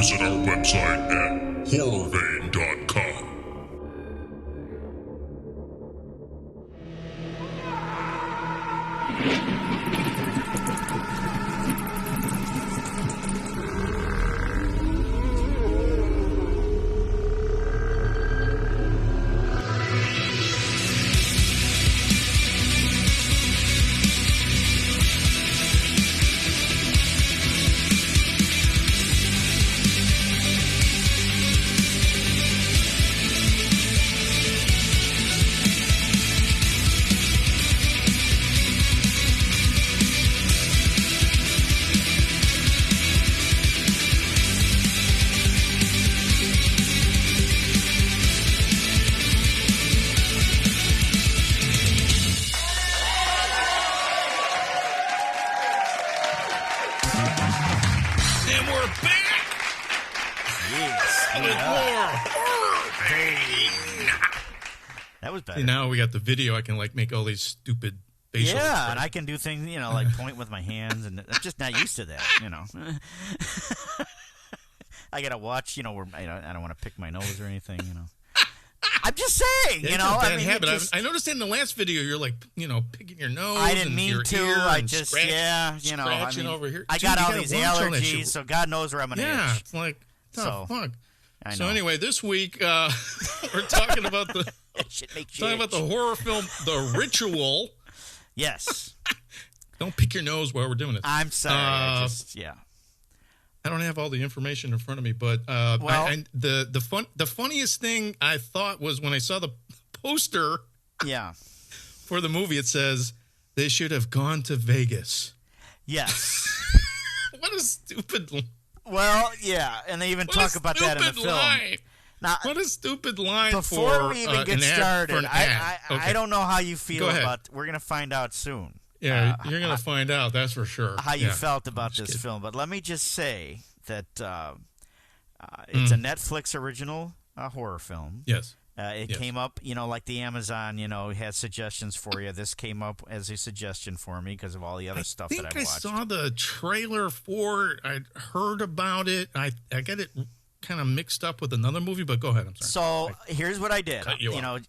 visit our website at horrorvein.com. And we're back with more Horror Vein. That was better. See, now we got the video. I can make all these stupid facial Yeah, expressions. and I can do things, like point with my hands, and I'm just not used to that, I gotta watch, where I don't want to pick my nose or anything, I'm just saying, It's a bad habit. I noticed in the last video you're picking your nose. I didn't and mean your to. ear I and just, scratching over here. I Dude, got you all gotta these watch all that allergies, shit. so God knows where I'm gonna Yeah, itch. it's like, So, fuck. I So know. anyway, this week we're talking about the It should make you talking about itch. the horror film The Ritual. Yes, Don't pick your nose while we're doing this. I'm sorry. I don't have all the information in front of me, but the funniest thing I thought was when I saw the poster yeah, for the movie. It says they should have gone to Vegas. yes. What a stupid. Well, yeah, and they even What talk a about that in the stupid film. line. Now, What a stupid line before for we even get an ad, started, for an ad. I Okay. don't know how you feel Go ahead. about. We're gonna find out soon. Yeah, you're gonna find out. That's for sure. How you Yeah. felt about this kidding. film, but let me just say that it's a Netflix original horror film. Yes. It Yes. came up, like the Amazon, had suggestions for you. This came up as a suggestion for me because of all the other stuff that I've I watched. saw the trailer for it. I heard about it. I got it kind of mixed up with another movie, but go ahead. I'm sorry. So here's what I did. Cut you off.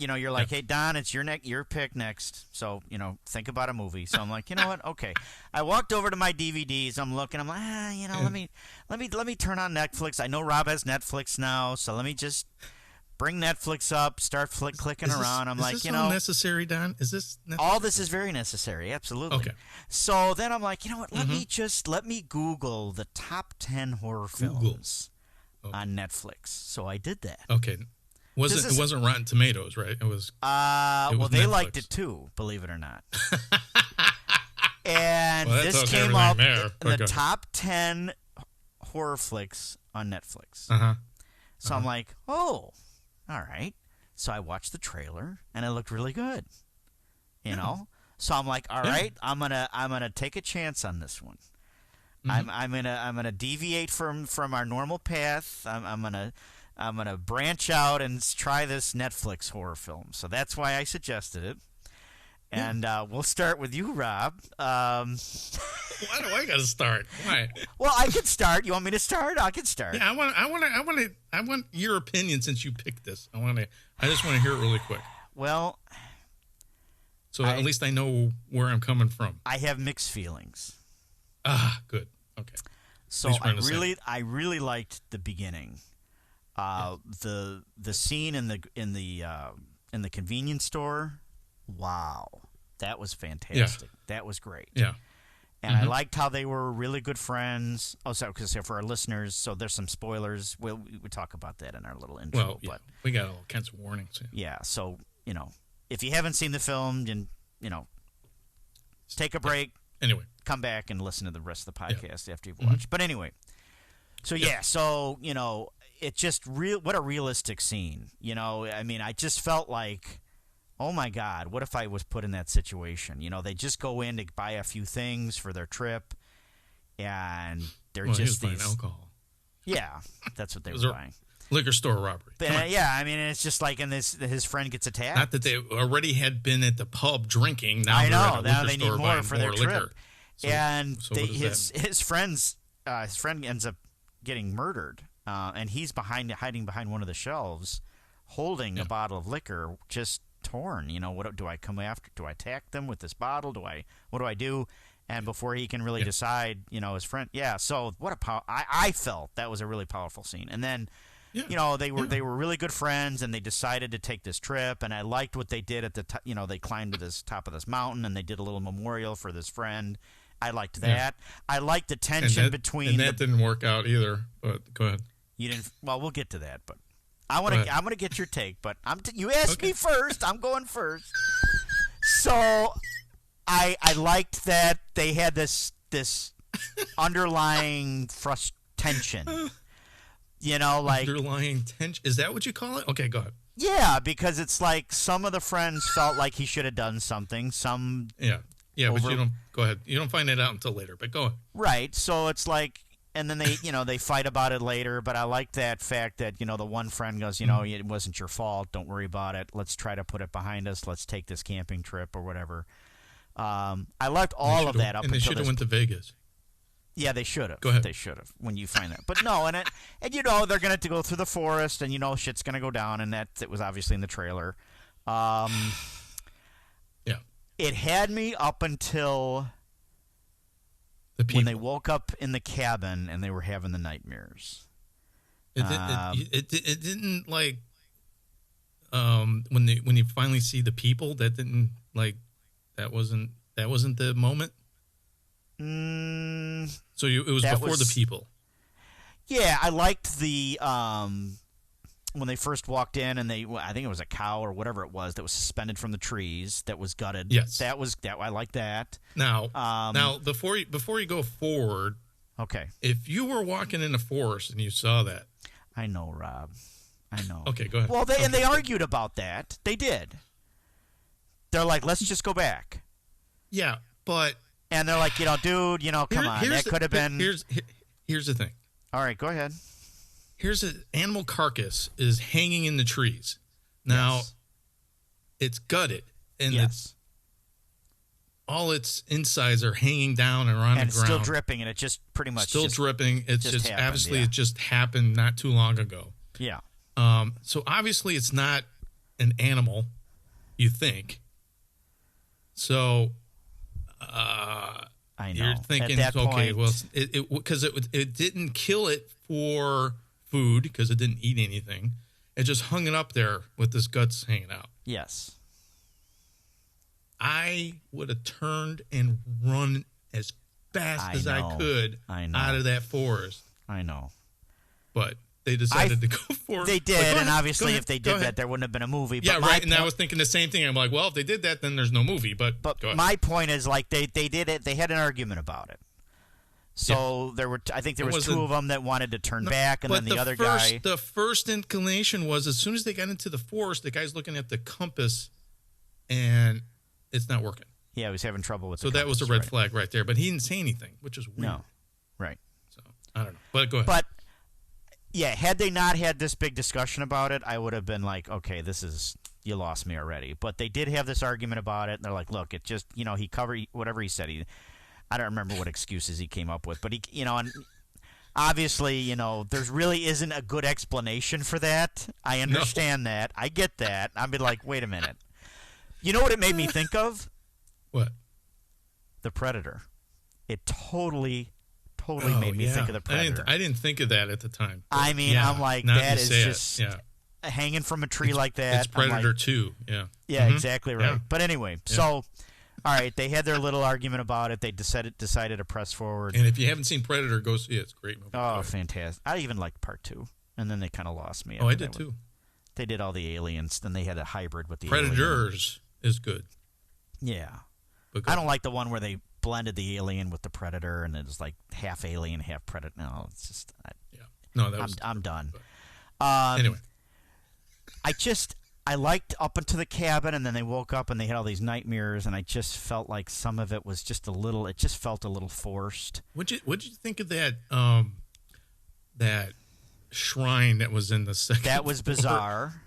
You're like, hey Don, it's your pick next. So think about a movie. So I'm like, you know what? Okay. I walked over to my DVDs. I'm looking. I'm like, let me turn on Netflix. I know Rob has Netflix now, so let me just bring Netflix up. Start clicking around. I'm like, is this all necessary, Don? Is this necessary? all this is very necessary. Absolutely. Okay. So then I'm like, you know what? Let me Google the top 10 horror films on Netflix. So I did that. Okay. It wasn't Rotten Tomatoes, right? It was. Well, they Netflix. liked it too, believe it or not. And Well, that this tells you came everything up there. in the Okay. top 10 horror flicks on Netflix. Uh-huh. So I'm like, oh, all right. So I watched the trailer, and it looked really good. You know. So I'm like, all right, I'm gonna take a chance on this one. I'm gonna deviate from our normal path. I'm gonna branch out and try this Netflix horror film. So that's why I suggested it. And we'll start with you, Rob. Why do I got to start? Why? Well, I can start. You want me to start? I can start. Yeah, I want your opinion since you picked this. I just want to hear it really quick. Well, So at least I know where I'm coming from. I have mixed feelings. Ah, good. Okay. So At least we're on the same. I really liked the beginning. The scene in the convenience store. Wow, that was fantastic. That was great. Yeah. And I liked how they were really good friends. Oh, sorry, because for our listeners, so there's some spoilers. We talk about that in our little intro. Well, yeah, but we got all kinds of warnings. yeah, so if you haven't seen the film, then take a break, Anyway, come back and listen to the rest of the podcast after you've watched. But anyway, so it just what a realistic scene. I mean, I just felt like, oh my God, what if I was put in that situation? They just go in to buy a few things for their trip, and they're he was just buying these. alcohol. Yeah, that's what they Was were there- buying. Liquor store robbery. But Come on. I mean, it's just like his friend gets attacked. Not that they already had been at the pub drinking. Now I they're know. at a Now liquor they need store more buying for their more trip. liquor. So And what does that mean? his friend ends up getting murdered, and he's hiding behind one of the shelves, holding a bottle of liquor, just torn. What do I come after? Do I attack them with this bottle? What do I do? And before he can really decide, his friend. Yeah. So what I felt that was a really powerful scene. And then, they were really good friends, and they decided to take this trip. And I liked what they did at the they climbed to this top of this mountain, and they did a little memorial for this friend. I liked that. I liked the tension between. And that didn't work out either. But go ahead. You didn't. Well, we'll get to that, but I'm gonna get your take. But you asked me first. I'm going first. So. I liked that they had this underlying tension. Underlying tension. Is that what you call it? Okay, go ahead. Yeah, because it's like some of the friends felt like he should have done something. Some but you don't. Go ahead. You don't find it out until later. But go ahead. Right. So it's like, and then they they fight about it later. But I like that fact that the one friend goes, it wasn't your fault. Don't worry about it. Let's try to put it behind us. Let's take this camping trip or whatever. I liked all of that up until they should have went to Vegas. Yeah, they should have. Go ahead. They should have when you find that. But no, and they're going to go through the forest, and shit's going to go down, and it was obviously in the trailer. Yeah. It had me up until when they woke up in the cabin and they were having the nightmares. It didn't like when you finally see the people, that didn't like. That wasn't the moment. So it was before the people. Yeah, I liked the when they first walked in, and I think it was a cow or whatever it was that was suspended from the trees that was gutted. Yes, that I liked that. Now before you go forward, okay. If you were walking in the forest and you saw that, I know, Rob. I know. Okay, go ahead. Well, they argued about that. They did. They're like, let's just go back. Yeah, but... And they're like, dude, come on. That could have been... Here's the thing. All right, go ahead. Here's an animal carcass is hanging in the trees. Now, it's gutted. And all its insides are hanging down and on the ground. And it's still dripping, and it just pretty much... Still dripping. It's just happened, obviously it just happened not too long ago. Yeah. So obviously it's not an animal, you think. So, I know. You're thinking, okay, well, because it didn't kill it for food because it didn't eat anything. It just hung it up there with its guts hanging out. Yes. I would have turned and run as fast as I could out of that forest. I know. But they decided to go forward. They did, and obviously if they did that, there wouldn't have been a movie. But yeah, right, and I was thinking the same thing. I'm like, well, if they did that, then there's no movie. But my point is, like, they did it. They had an argument about it. So there were, I think there was two of them that wanted to turn back, and then the other guy. The first inclination was as soon as they got into the forest, the guy's looking at the compass, and it's not working. Yeah, he was having trouble with. So that was a red flag right there. But he didn't say anything, which is weird. No, right. So I don't know. But go ahead. But yeah, had they not had this big discussion about it, I would have been like, okay, you lost me already. But they did have this argument about it, and they're like, look, it just, he covered whatever he said. I don't remember what excuses he came up with, but and obviously, there really isn't a good explanation for that. I understand that. I get that. I'd be like, wait a minute. You know what it made me think of? What? The Predator. It totally made me think of the Predator. I didn't think of that at the time. I mean, I'm like, that is just hanging from a tree like that. It's Predator 2. Yeah. Yeah, exactly right. Yeah. But anyway, so... All right, they had their little argument about it. They decided to press forward. And if you haven't seen Predator, go see it. It's a great movie. Oh, fantastic. I even liked part 2. And then they kind of lost me. Oh, I did too. They did all the aliens. Then they had a hybrid with the Predators is good. Yeah. I don't like the one where they blended the alien with the Predator and it's like half alien, half Predator. No, it's just... No, that was... I'm done. Anyway. I liked up into the cabin, and then they woke up and they had all these nightmares, and I just felt like some of it was just it just felt a little forced. What'd you think of that that shrine that was in the second That was bizarre.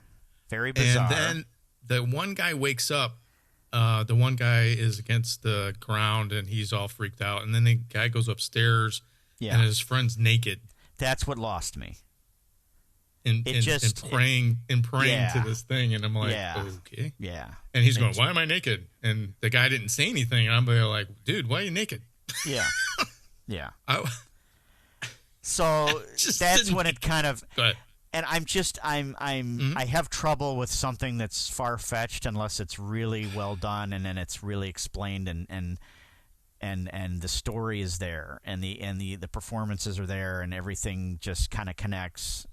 Very bizarre. And then the one guy wakes up, the one guy is against the ground, and he's all freaked out, and then the guy goes upstairs, and his friend's naked. That's what lost me. And praying yeah. to this thing, and I'm like, Yeah. okay. Yeah. And he's going, why am I naked? And the guy didn't say anything. And I'm like, dude, why are you naked? Yeah. Yeah. So that's when it kind of. Go ahead. And I have trouble with something that's far fetched unless it's really well done and then it's really explained and the story is there and the performances are there and everything just kind of connects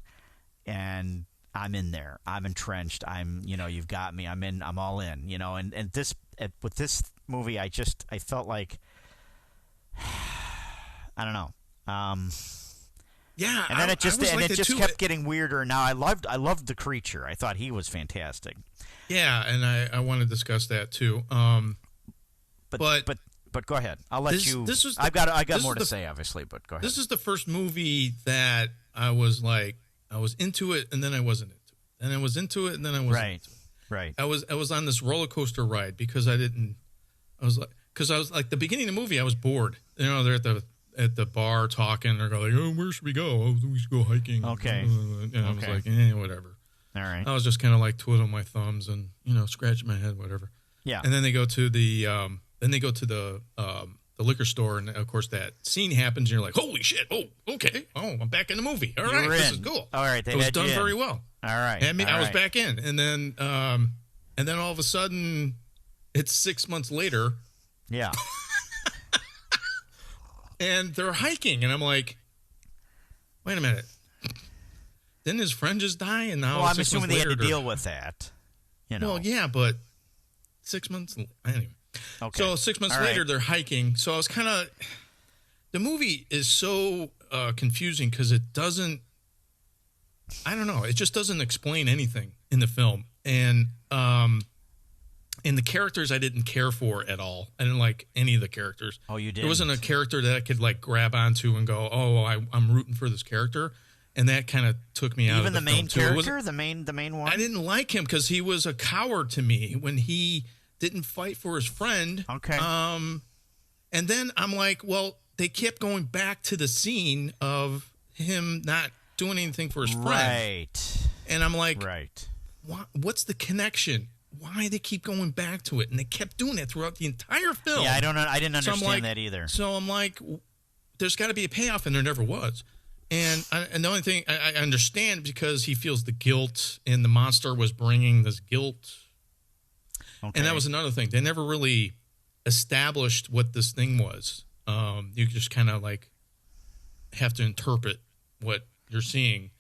and I'm in there. I'm entrenched. You've got me. I'm all in, and with this movie I felt like I don't know. Yeah, and then it just too. kept getting weirder. Now I loved the creature. I thought he was fantastic. Yeah, and I want to discuss that too. But go ahead. I'll let you. I got more to say, obviously. But go ahead. This is the first movie that I was into it, and then I wasn't into it, and I was into it, and then I wasn't. Into it. Right. I was on this roller coaster ride because I was like the beginning of the movie. I was bored. They're at the bar talking. They're going, oh, where should we go? Oh, we should go hiking. Okay. And I was like, whatever. All right. I was just kind of like twiddling my thumbs and scratching my head, whatever. Yeah. And then they go to the liquor store, and of course that scene happens. And you're like, holy shit! Oh, okay. Oh, I'm back in the movie. All right, this is cool. All right, it was done very well. All right. I was back in, and then all of a sudden, it's 6 months later. Yeah. And they're hiking, and I'm like, wait a minute. Didn't his friend just die? And now I'm assuming they had to deal with that. Well, yeah, but 6 months anyway. Okay. So 6 months later, they're hiking. So I was kind of. The movie is so confusing because it doesn't. I don't know. It just doesn't explain anything in the film, and the characters I didn't care for at all. I didn't like any of the characters. Oh, you didn't? There wasn't a character that I could like grab onto and go, oh, I'm rooting for this character. And that kind of took me out of the film. Even the main character? The main one? I didn't like him because he was a coward to me when he didn't fight for his friend. Okay. And then I'm like, well, they kept going back to the scene of him not doing anything for his friend. Right. And I'm like, right. What's the connection? Why they keep going back to it? And they kept doing it throughout the entire film. Yeah, I don't know. I didn't understand that either. So I'm like, there's got to be a payoff, and there never was. And the only thing I understand because he feels the guilt, and the monster was bringing this guilt. Okay. And that was another thing. They never really established what this thing was. You just kind of like have to interpret what you're seeing.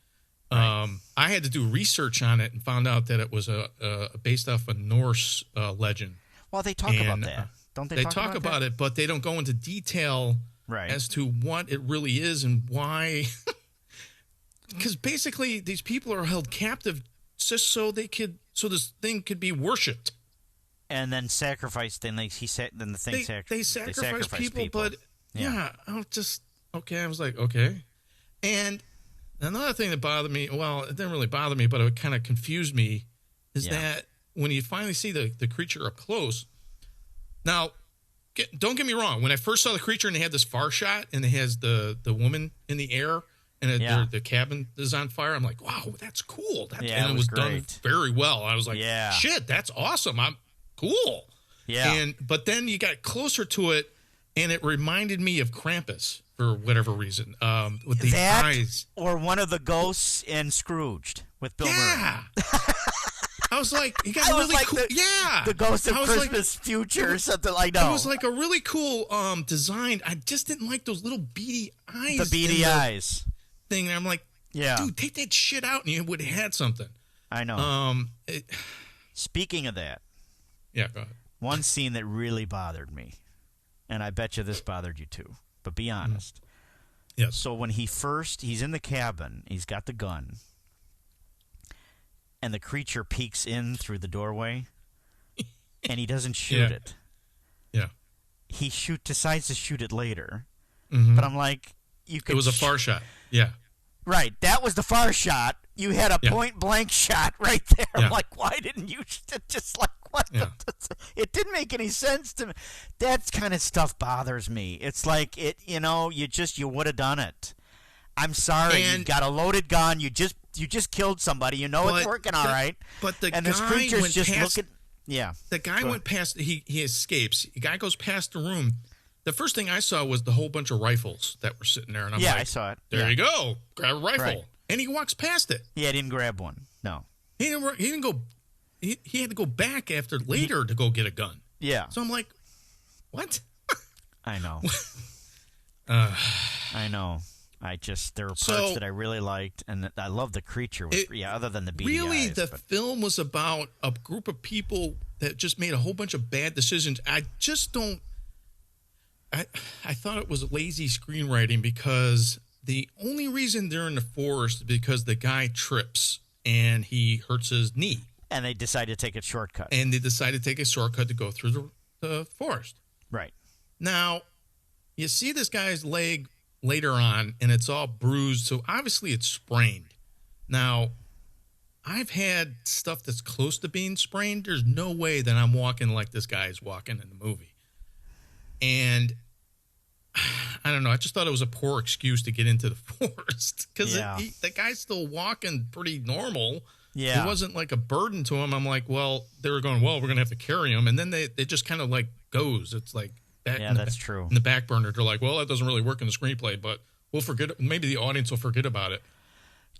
Right. I had to do research on it and found out that it was based off a Norse legend. Well, they talk about that, don't they? They talk about it, but they don't go into detail as to what it really is and why. Because basically, these people are held captive just so this thing could be worshipped, and then sacrificed. Then they sacrifice people, but I was like, okay, and. Another thing that bothered me, well, it didn't really bother me, but it kind of confused me, is that when you finally see the creature up close. Now, don't get me wrong. When I first saw the creature and they had this far shot and it has the woman in the air and the cabin is on fire, I'm like, wow, that's cool. And it was done very well. I was like, shit, that's awesome. I'm cool. Yeah. But then you got closer to it and it reminded me of Krampus. For whatever reason, with the eyes, or one of the ghosts in Scrooged with Bill Murray. I was like, you got really cool. The Ghost of Christmas Future or something like that. It was like a really cool design. I just didn't like those little beady eyes. The beady eyes thing. And I'm like, dude, take that shit out, and you would have had something. I know. Speaking of that, go ahead. One scene that really bothered me, and I bet you this bothered you too. But be honest. Yes. So when he's in the cabin, he's got the gun, and the creature peeks in through the doorway, and he doesn't shoot it. Yeah. He decides to shoot it later, but I'm like, it was a far shot. Yeah. Right. That was the far shot. You had a point blank shot right there. I'm like, why didn't you just like what? It didn't make any sense to me. That kind of stuff bothers me. It's like you would have done it. I'm sorry. And- You've got a loaded gun. You just killed somebody. You know it's working all right. But the and guy this creature's went just past, looking. Yeah. The guy went past. He escapes. The guy goes past the room. The first thing I saw was the whole bunch of rifles that were sitting there, and I'm like, I saw it. There you go. Grab a rifle, Right. and he walks past it. Yeah, I didn't grab one. No. He didn't go. He had to go back after later to go get a gun. Yeah. So I'm like, what? I know. I know. There were parts that I really liked, and I love the creature. Other than the beady really, eyes, the film was about a group of people that just made a whole bunch of bad decisions. I just don't. I thought it was lazy screenwriting because the only reason they're in the forest is because the guy trips and he hurts his knee. And they decide to take a shortcut. And they decide to take a shortcut to go through the forest. Right. Now, you see this guy's leg later on, and it's all bruised, so obviously it's sprained. Now, I've had stuff that's close to being sprained. There's no way that I'm walking like this guy is walking in the movie. And I don't know. I just thought it was a poor excuse to get into the forest because the guy's still walking pretty normal. Yeah. It wasn't like a burden to him. I'm like, well, they were going, well, we're going to have to carry him. And then they just kind of like goes. It's like that. Yeah, that's true. In the back burner, they're like, well, that doesn't really work in the screenplay, but we'll forget. Maybe the audience will forget about it.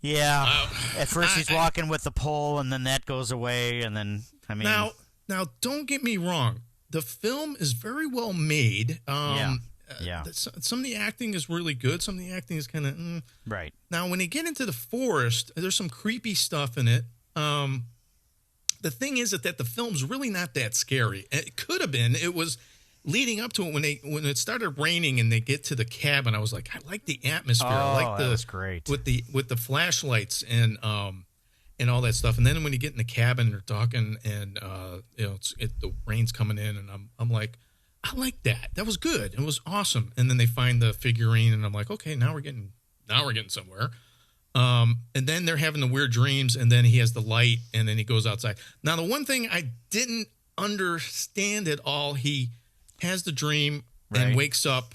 Yeah. At first he's walking with the pole, and then that goes away. And then, I mean. Now, don't get me wrong. The film is very well made. Yeah. Some of the acting is really good. Some of the acting is kind of right. Now, when you get into the forest, there's some creepy stuff in it. The thing is that the film's really not that scary. It could have been. It was leading up to it when it started raining and they get to the cabin. I was like, I like the atmosphere. I like that was great with the flashlights and all that stuff. And then when you get in the cabin, they're talking and the rain's coming in, and I'm like, I like that. That was good. It was awesome. And then they find the figurine, and I'm like, okay, now we're getting somewhere. And then they're having the weird dreams, and then he has the light, and then he goes outside. Now, the one thing I didn't understand at all, he has the dream and wakes up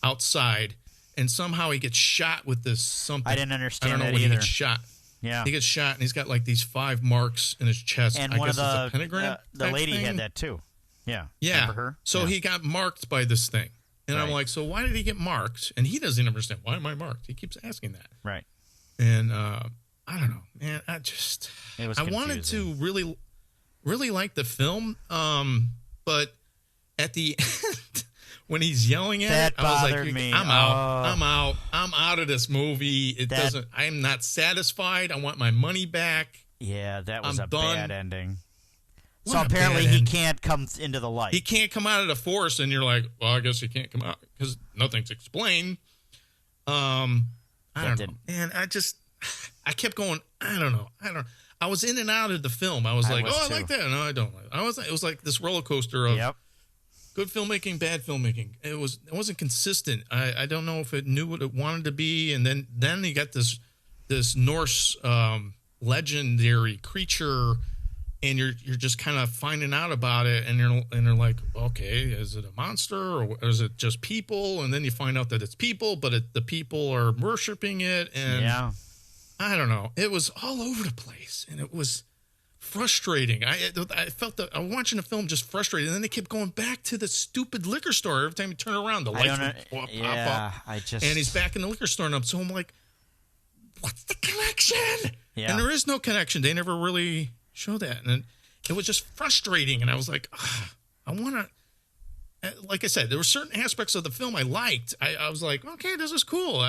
outside, and somehow he gets shot with this something. I didn't understand I don't know that when either. he gets shot. Yeah. He gets shot, and he's got like these 5 marks in his chest. And I one guess of the it's a pentagram. the lady thing. had that too. Yeah. Yeah. Remember her? So he got marked by this thing. And I'm Right. like, so why did he get marked? And he doesn't understand. Why am I marked? He keeps asking that. Right. And I don't know, man. I wanted to really, really like the film. But at the end, when he's yelling at That it, I was bothered like, me. I'm out. I'm out of this movie. I'm not satisfied. I want my money back. Yeah, that was I'm a done. bad ending. What So a apparently bad he end. can't come into the light. He can't come out of the forest, and you're like, well, I guess he can't come out because nothing's explained. I don't know. And I kept going, I don't know. I was in and out of the film. I was like, I like that. No, I don't like it. It was like this roller coaster of good filmmaking, bad filmmaking. It wasn't consistent. I don't know if it knew what it wanted to be. And then you got this Norse legendary creature, and you're just kind of finding out about it, and you're like, okay, is it a monster or is it just people? And then you find out that it's people, but the people are worshiping it, and I don't know. It was all over the place, and it was frustrating. I felt that I'm watching the film just frustrated, and then they kept going back to the stupid liquor store every time you turn around. The lights would pop up, and he's back in the liquor store, and so I'm like, what's the connection? Yeah. And there is no connection. They never really show that, and it was just frustrating. And I was like, I want to. Like I said, there were certain aspects of the film I liked. I was like, okay, this is cool.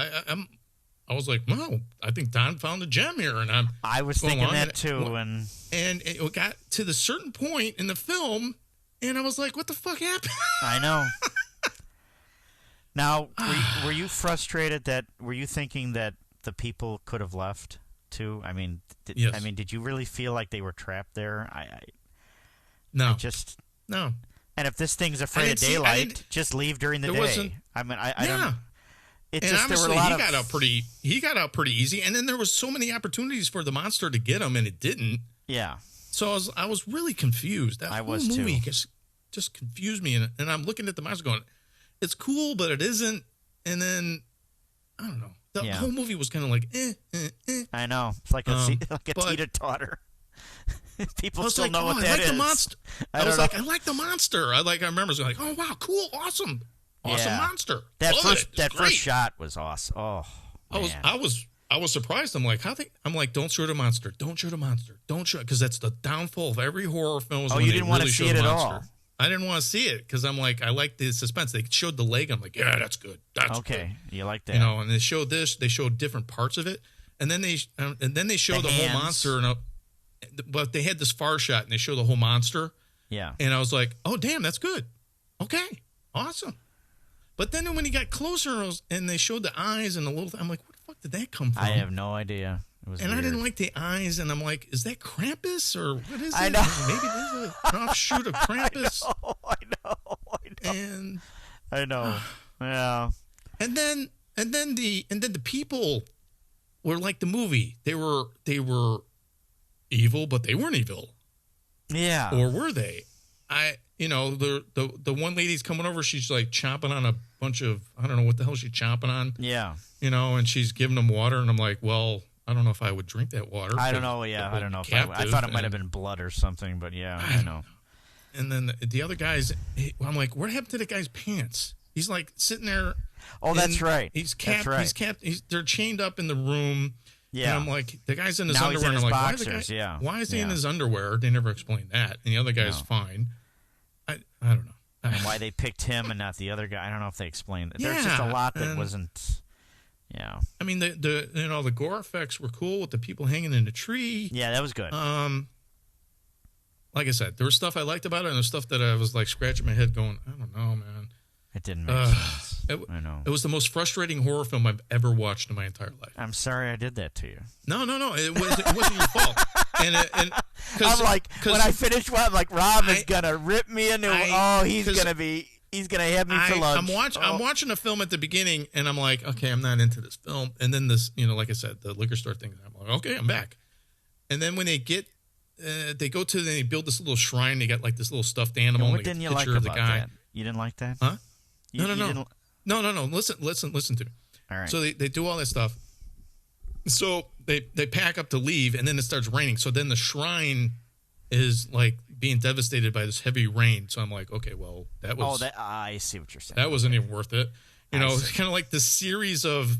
I was like, no, I think Don found a gem here, and I was thinking that too, and it got to the certain point in the film, and I was like, what the fuck happened? I know. Now, were you frustrated were you thinking that the people could have left too? I mean, yes. Did you really feel like they were trapped there? No. No. And if this thing's afraid of daylight, just leave during the day. I mean, I don't. And honestly, he got out pretty easy, and then there was so many opportunities for the monster to get him, and it didn't. Yeah. So I was really confused. That whole movie just confused me, and I'm looking at the monster going, it's cool, but it isn't. And then I don't know. The Yeah. whole movie was kind of like, I know. It's like a but- teeter-totter. I People was still like, know oh, what I that like is. the monster. I don't was know. like, I like the monster. I remember going like, oh wow, cool, awesome Yeah. monster. That Love first it. It's that great. first shot was awesome. Oh, man. I was surprised. I'm like, I'm like, don't shoot a monster. Don't shoot a monster. Don't shoot, because that's the downfall of every horror film. Is Oh, when you they didn't want to really see show it the at monster. all. I didn't want to see it because I'm like, I like the suspense. They showed the leg. I'm like, yeah, that's good. That's Okay, good. you like that? You know, and they showed this. They showed different parts of it, and then they showed the whole hands. monster. But they had this far shot, and they showed the whole monster. Yeah. And I was like, oh, damn, that's good. Okay, awesome. But then when he got closer and they showed the eyes and the little, I'm like, where the fuck did that come from? I have no idea. It was And weird. I didn't like the eyes, and I'm like, is that Krampus or what is it? I know. Maybe there's an offshoot of Krampus. I know. And I know. Yeah. and then the people were like the movie. They were evil, but they weren't evil. Yeah. Or were they? The one lady's coming over, she's like chomping on a bunch of, I don't know what the hell she's chomping on. Yeah. And she's giving them water, and I'm like, well, I don't know if I would drink that water. I don't know. Yeah. I don't know. I thought it might have been blood or something, but yeah, I know. And then the other guys, I'm like, what happened to the guy's pants? He's like sitting there. Oh, that's right. He's capped. That's right. He's capped. They're chained up in the room. Yeah. And I'm like, the guy's in his Now he's underwear. in And I'm his like, boxers, yeah. Why is he in Yeah. his underwear? They never explained that. And the other guy's No. fine. I don't know. And why they picked him and not the other guy. I don't know if they explained it. There's just a Yeah, lot that and- wasn't. Yeah. I mean, the gore effects were cool with the people hanging in the tree. Yeah, that was good. Like I said, there was stuff I liked about it, and there's stuff that I was like scratching my head, going, I don't know, man. It didn't make sense. I know. It was the most frustrating horror film I've ever watched in my entire life. I'm sorry I did that to you. No, it wasn't your fault. And I'm like, when I finish one, I'm like, Rob is gonna rip me a new. He's gonna have me for lunch. I'm watching a film at the beginning, and I'm like, okay, I'm not into this film. And then this, like I said, the liquor store thing. I'm like, okay, I'm back. And then when they get, they build this little shrine. They got like this little stuffed animal. What and they didn't get you a like picture about of the guy. that? You didn't like that? Huh? You No. didn't- No. Listen to me. All right. So they do all that stuff. So they pack up to leave, and then it starts raining. So then the shrine is like being devastated by this heavy rain. So I'm like, okay, well, that was. I see what you're saying. That wasn't even worth it. It's see. kind of like the series of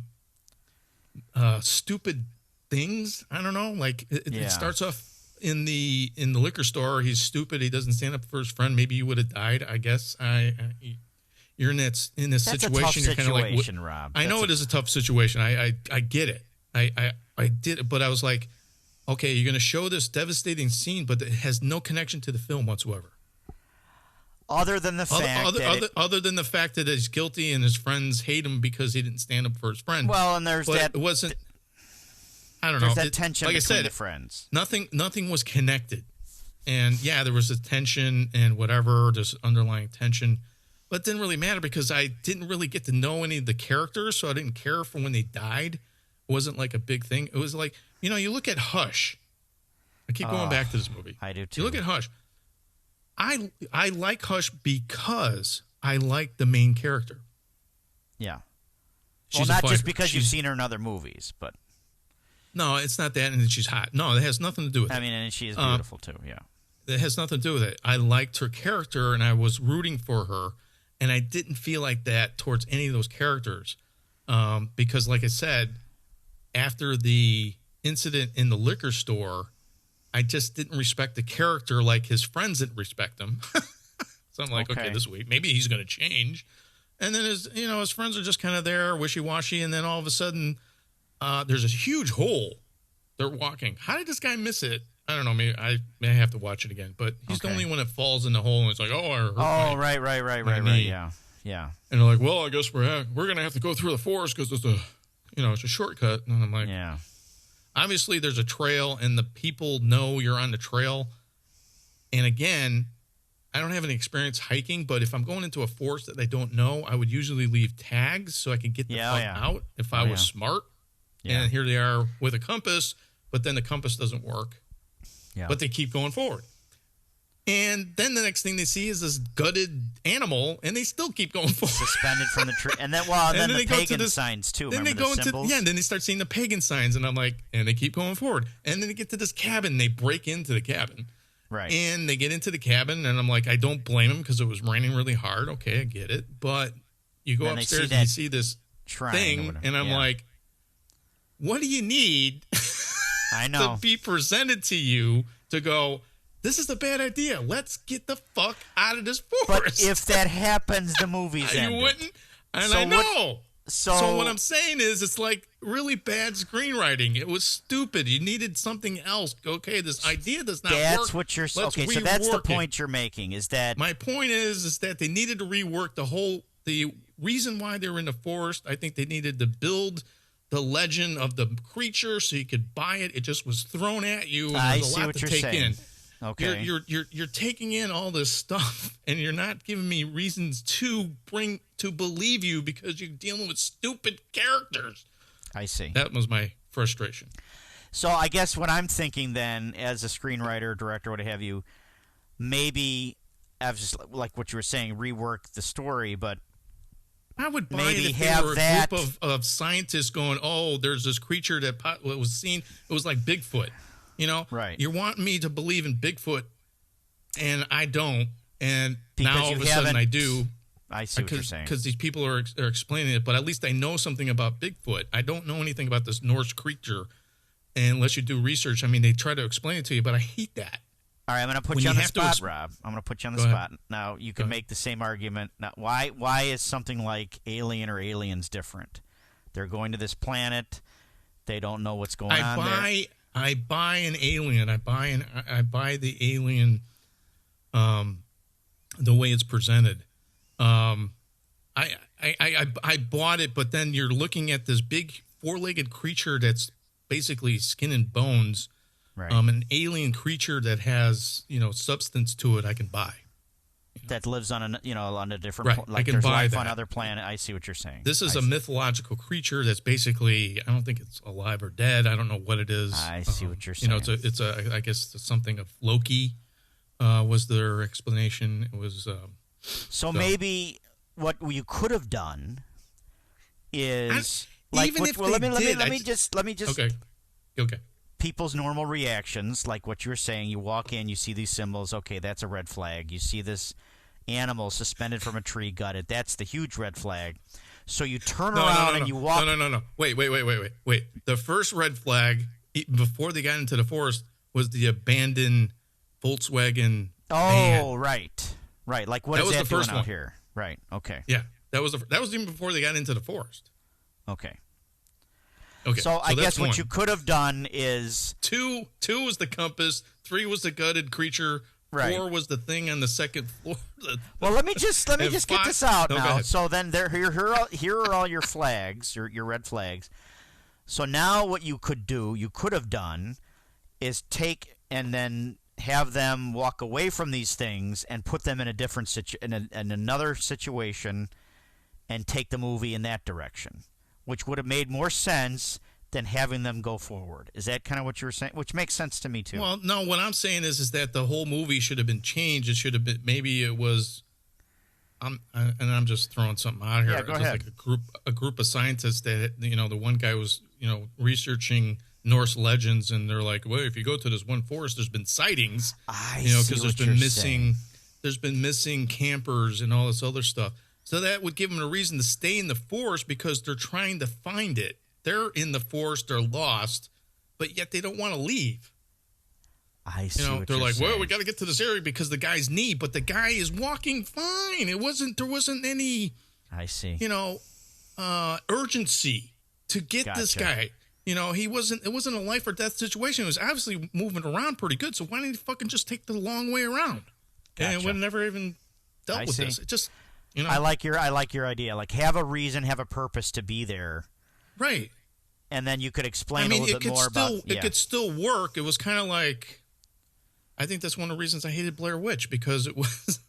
stupid things. I don't know. Like it starts off in the liquor store. He's stupid. He doesn't stand up for his friend. Maybe he would have died. I guess. You're in this That's situation. a tough You're kind of like, situation, Rob. I know it is a tough situation. I get it. I did it, but I was like, okay, you're going to show this devastating scene, but it has no connection to the film whatsoever. Other than the fact Other than the fact that he's guilty and his friends hate him because he didn't stand up for his friend. well, and there's But that. it wasn't. I don't know. There's that tension like I between said, the friends. nothing was connected, and yeah, there was a tension and whatever. There's underlying tension, but it didn't really matter because I didn't really get to know any of the characters, so I didn't care for when they died. It wasn't like a big thing. It was like, you look at Hush. I keep going back to this movie. I do too. You look at Hush. I like Hush because I like the main character. Yeah. She's Well, a not just fighter. because you've seen her in other movies, but No, it's not that, and that she's hot. No, it has nothing to do with it. I mean, and she is beautiful too. Yeah. It has nothing to do with it. I liked her character, and I was rooting for her, and I didn't feel like that towards any of those characters, because, like I said, after the incident in the liquor store, I just didn't respect the character like his friends didn't respect him. So I'm like, okay, this week maybe he's going to change, and then his friends are just kind of there, wishy washy, and then all of a sudden, there's a huge hole. They're walking. How did this guy miss it? I don't know. Maybe I may have to watch it again. But he's the only one that falls in the hole, and it's like, I hurt my right. knee. Yeah. And they're like, well, I guess we're gonna have to go through the forest because it's a shortcut. And I'm like, Yeah. obviously there's a trail, and the people know you're on the trail. And again, I don't have any experience hiking, but if I'm going into a forest that I don't know, I would usually leave tags so I could get the fuck out if I was smart. Yeah. And here they are with a compass, but then the compass doesn't work. Yeah. But they keep going forward. And then the next thing they see is this gutted animal, and they still keep going forward. Suspended from the tree. And then, well, and then the pagan signs, too. Then Remember they go the symbols? and then they start seeing the pagan signs, and I'm like, and they keep going forward. And then they get to this cabin. They break into the cabin. Right. And they get into the cabin, and I'm like, I don't blame them because it was raining really hard. Okay, I get it. But you go Then upstairs and you see this thing, and I'm like, what do you need I know. to be presented to you to go, this is a bad idea. Let's get the fuck out of this forest. But if that happens, the movie's ended. You wouldn't? And So I know. So what I'm saying is it's like really bad screenwriting. It was stupid. You needed something else. Okay, this idea does not work. That's what you're saying. Okay, so that's the point you're making is that. My point is that they needed to rework the reason why they were in the forest. I think they needed to build the legend of the creature so you could buy it. It just was thrown at you. And I there's see a lot what to you're take saying. in. Okay. You're taking in all this stuff, and you're not giving me reasons to believe you because you're dealing with stupid characters. I see. That was my frustration. So I guess what I'm thinking then, as a screenwriter, director, what have you, maybe I've just like what you were saying, rework the story, but I would buy maybe it if have there were that a group of scientists going, oh, there's this creature that was seen. It was like Bigfoot. You know, right? You want me to believe in Bigfoot, and I don't. And because now all of a sudden I do. I see what you're saying. Because these people are explaining it, but at least I know something about Bigfoot. I don't know anything about this Norse creature, and unless you do research. I mean, they try to explain it to you, but I hate that. All right, I'm going to put you on the spot, Rob. I'm going to put you on the spot. Now, you can make the same argument. Now, why is something like Alien or Aliens different? They're going to this planet. They don't know what's going on there. I buy an Alien. I buy the Alien, the way it's presented. I bought it, but then you're looking at this big four-legged creature that's basically skin and bones. Right. An alien creature that has substance to it. I can buy. That lives on a different right. like I can there's buy life that. on other planet. I see what you're saying. This is a mythological creature that's basically, I don't think it's alive or dead. I don't know what it is. I see what you're saying. It's I guess something of Loki was their explanation. It was so maybe what you could have done is let me just okay. People's normal reactions, like what you were saying, you walk in, you see these symbols, okay, that's a red flag. You see this animal suspended from a tree, gutted, that's the huge red flag. So you turn around and you walk... No. Wait. The first red flag, before they got into the forest, was the abandoned Volkswagen van. Right. Like, what is that doing out here? Right, okay. Yeah, that was even before they got into the forest. Okay. So I guess what you could have done is... Two was the compass. 3 was the gutted creature. Right. 4 was the thing on the second floor. Well, let me just get this out now. So then here are all your flags, your red flags. So now what you could have done, is take and then have them walk away from these things and put them in a different in another situation, and take the movie in that direction, which would have made more sense than having them go forward. Is that kind of what you were saying? Which makes sense to me, too. Well, no, what I'm saying is that the whole movie should have been changed. It should have been, maybe it was, and I'm just throwing something out here. Yeah, go ahead. Like a group of scientists that, the one guy was, researching Norse legends, and they're like, well, if you go to this one forest, there's been sightings. Because there's been missing campers and all this other stuff. So that would give them a reason to stay in the forest because they're trying to find it. They're in the forest, they're lost, but yet they don't want to leave. I see. They're like, well, we got to get to this area because the guy's knee, but the guy is walking fine. There wasn't any, I see. urgency to get this guy. It wasn't a life or death situation. It was obviously moving around pretty good. So why didn't he fucking just take the long way around? Gotcha. And it would never even dealt with this. It just, I like your idea. Like, have a reason, have a purpose to be there. Right. And then you could explain a little bit more about... It could still work. It was kind of like... I think that's one of the reasons I hated Blair Witch, because it was...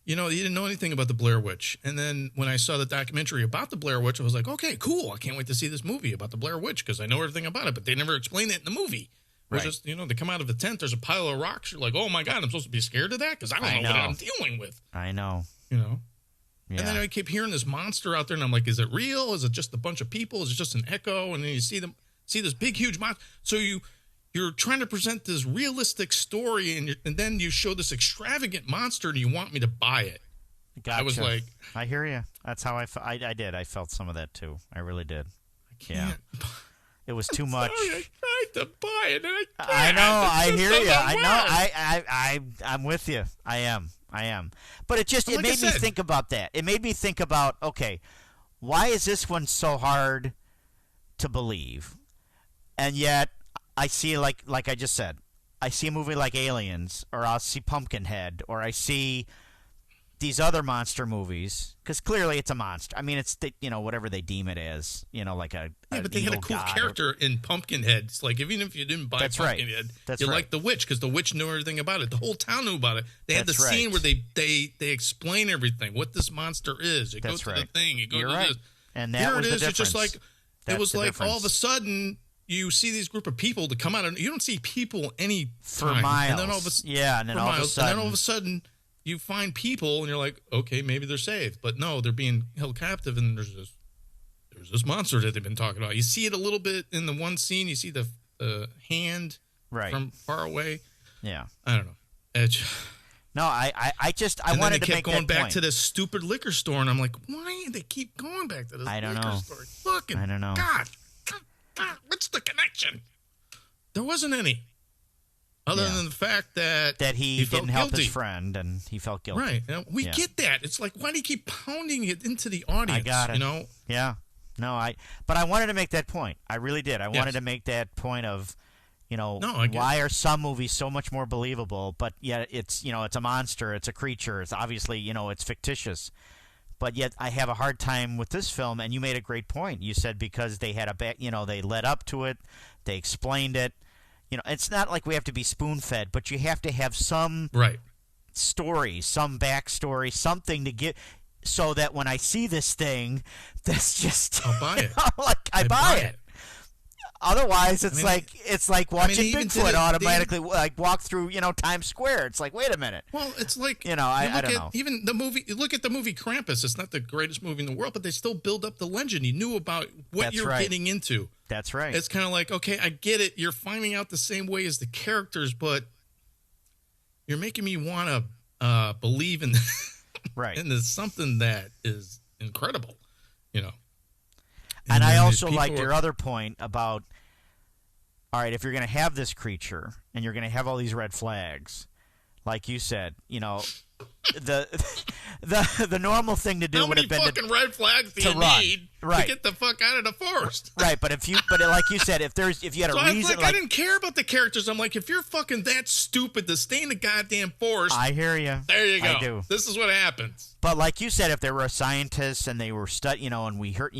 you didn't know anything about the Blair Witch. And then when I saw the documentary about the Blair Witch, I was like, okay, cool. I can't wait to see this movie about the Blair Witch because I know everything about it, but they never explained it in the movie. Or just, they come out of a tent, there's a pile of rocks. You're like, oh my God, I'm supposed to be scared of that? Because I don't know what I'm dealing with. I know. Yeah. And then I keep hearing this monster out there, and I'm like, is it real? Is it just a bunch of people? Is it just an echo? And then you see this big, huge monster. So you're trying to present this realistic story, and then you show this extravagant monster, and you want me to buy it. Gotcha. I was like, I hear you. That's how I did. I felt some of that too. I really did. Can't. It was too much. Sorry, I tried to buy it, and I can't. I know. I hear you. I know. I'm with you. I am. But it like made me think about that. It made me think about, okay, why is this one so hard to believe? And yet I see, like I just said, I see a movie like Aliens, or I'll see Pumpkinhead, or I see these other monster movies, because clearly it's a monster. I mean, it's whatever they deem it as, like a but they had a cool character in Pumpkinhead. It's like, even if you didn't buy Pumpkinhead, you like the witch, because the witch knew everything about it. The whole town knew about it. They had the scene where they explain everything, what this monster is. You go to the thing, you go to this, and that was the difference. It's just like it was like all of a sudden you see these group of people to come out, and you don't see people any for miles, and then all of a sudden you find people, and you're like, okay, maybe they're saved. But no, they're being held captive, and there's this monster that they've been talking about. You see it a little bit in the one scene. You see the hand from far away. Yeah. I don't know. No, I wanted to make that point. Going back to this stupid liquor store, and I'm like, why do they keep going back to this liquor store? Fucking, I don't know. God, what's the connection? There wasn't any. Other than the fact that he didn't help guilty. his friend, and he felt guilty. Right. Now, we get that. It's like, why do you keep pounding it into the audience? I got it. Yeah. No, but I wanted to make that point. I really did. I wanted to make that point of, why are some movies so much more believable, but yet it's a monster, it's a creature, it's obviously, it's fictitious. But yet I have a hard time with this film, and you made a great point. You said because they had they led up to it, they explained it. It's not like we have to be spoon-fed, but you have to have some story, some backstory, something to get, so that when I see this thing, that's just I'll buy it. I buy it. Otherwise, it's like watching Bigfoot automatically walk through Times Square. It's like, wait a minute. Well, it's like I don't know. Even the movie. Look at the movie Krampus. It's not the greatest movie in the world, but they still build up the legend. You knew about what you're getting into. That's right. It's kind of like, okay, I get it. You're finding out the same way as the characters, but you're making me want to believe in in something that is incredible. And I also liked your other point about, all right, if you're going to have this creature and you're going to have all these red flags, like you said, the normal thing to do would have been how many fucking red flags do you need to get the fuck out of the forest? Right, but like you said, if you had a reason, I didn't care about the characters. I'm like, if you're fucking that stupid to stay in the goddamn forest, I hear you. There you go. I do. This is what happens. But like you said, if there were a scientist and they were and we heard,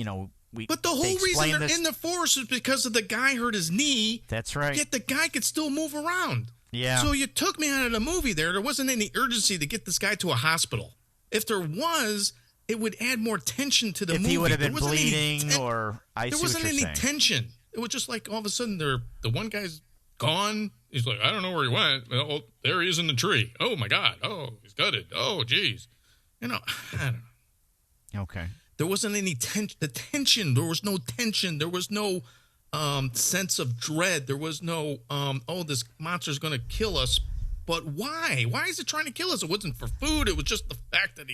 but the whole reason they're in the forest is because of the guy hurt his knee. That's right. Yet the guy could still move around. Yeah. So you took me out of the movie there. There wasn't any urgency to get this guy to a hospital. If there was, it would add more tension to the movie. If he would have been bleeding there wasn't any tension. It was just like all of a sudden the one guy's gone. He's like, I don't know where he went. Oh, there he is in the tree. Oh, my God. Oh, he's gutted. Oh, geez. I don't know. Okay. There wasn't any tension. There was no tension. There was no sense of dread. There was no, this monster's going to kill us. But why? Why is it trying to kill us? It wasn't for food. It was just the fact that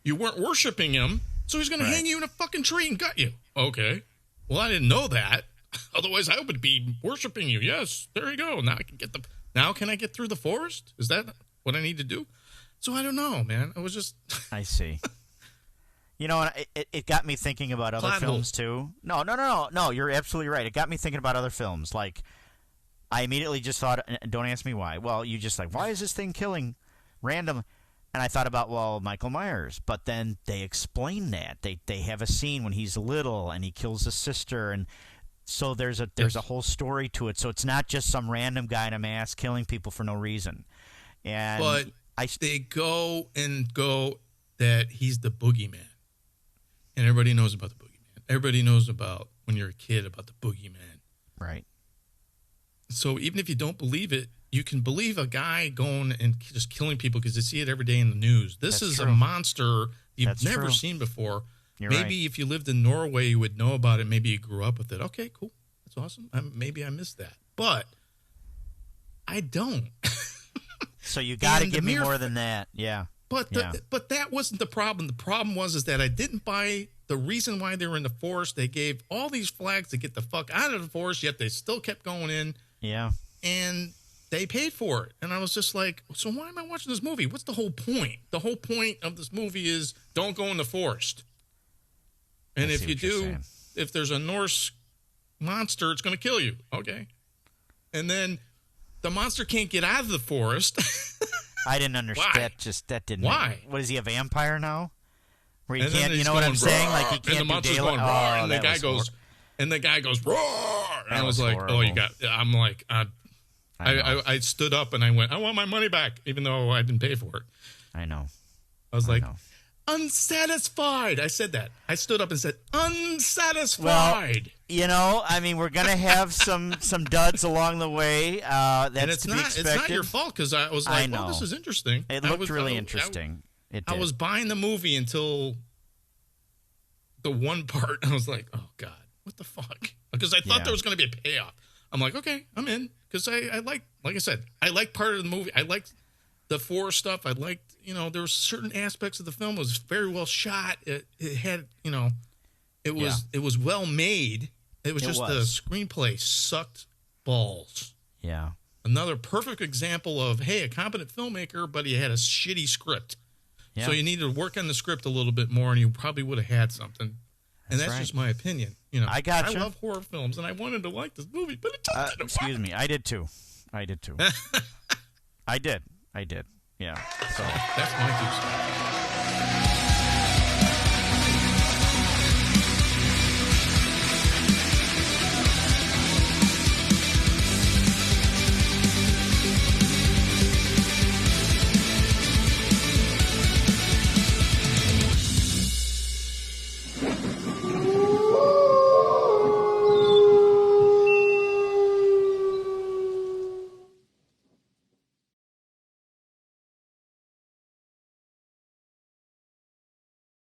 you weren't worshiping him. So he's going to hang you in a fucking tree and gut you. Okay. Well, I didn't know that. Otherwise, I would be worshiping you. Yes, there you go. Now can I get through the forest? Is that what I need to do? So I don't know, man. I was just. I see. It got me thinking about other films, too. No, you're absolutely right. It got me thinking about other films. Like, I immediately just thought, don't ask me why. Well, you just like, why is this thing killing random? And I thought about, well, Michael Myers. But then they explain that. They have a scene when he's little and he kills his sister. And so there's a whole story to it. So it's not just some random guy in a mask killing people for no reason. But they go that he's the boogeyman. And everybody knows about the boogeyman. Everybody knows about, when you're a kid, about the boogeyman. Right. so even if you don't believe it, you can believe a guy going and just killing people because you see it every day in the news. This is true. a monster you've That's never true. seen before. You're maybe right. if you lived in Norway, you would know about it. Maybe you grew up with it. Okay, cool. That's awesome. Maybe I missed that. But I don't. So you got to And the give me mere more than that. Yeah. But but that wasn't the problem. The problem was that I didn't buy the reason why they were in the forest. They gave all these flags to get the fuck out of the forest, yet they still kept going in. Yeah. And they paid for it. And I was just like, so why am I watching this movie? What's the whole point? The whole point of this movie is don't go in the forest. And I if see you what you're do, saying. if there's a Norse monster, it's going to kill you. Okay. And then the monster can't get out of the forest. I didn't understand. Why? That didn't. Why? What is he, a vampire now? Where you And then can't. You he's know what I'm going, saying? "Roar," Like he and the can't do monster's daylight. going, "Roar," and the that guy was goes, and the guy goes, roar. And That I was was like, horrible. oh, you got. I'm like, I know. I stood up and I went, I want my money back, even though I didn't pay for it. I know. I was like, know. unsatisfied. I said that. I stood up and said, unsatisfied. I mean, we're gonna have some duds along the way. That's and it's to be not. expected. It's not your fault because I was I like, know. oh, this is interesting. It I looked was- really I- interesting. It I did. was buying the movie until the one part. I was like, oh God, what the fuck? Because I thought Yeah. there was going to be a payoff. I'm like, okay, I'm in. Because I like I said, I like part of the movie. I liked the forest stuff. I liked, there were certain aspects of the film. It was very well shot. It had, it was well made. It was just the screenplay sucked balls. Yeah. Another perfect example of, hey, a competent filmmaker, but he had a shitty script. Yeah. So you need to work on the script a little bit more, and you probably would have had something. And that's right. just my opinion. I gotcha. I love horror films, and I wanted to like this movie, but it just didn't Excuse work. me. I did too. I did. I did. Yeah. So That's my 2 cents.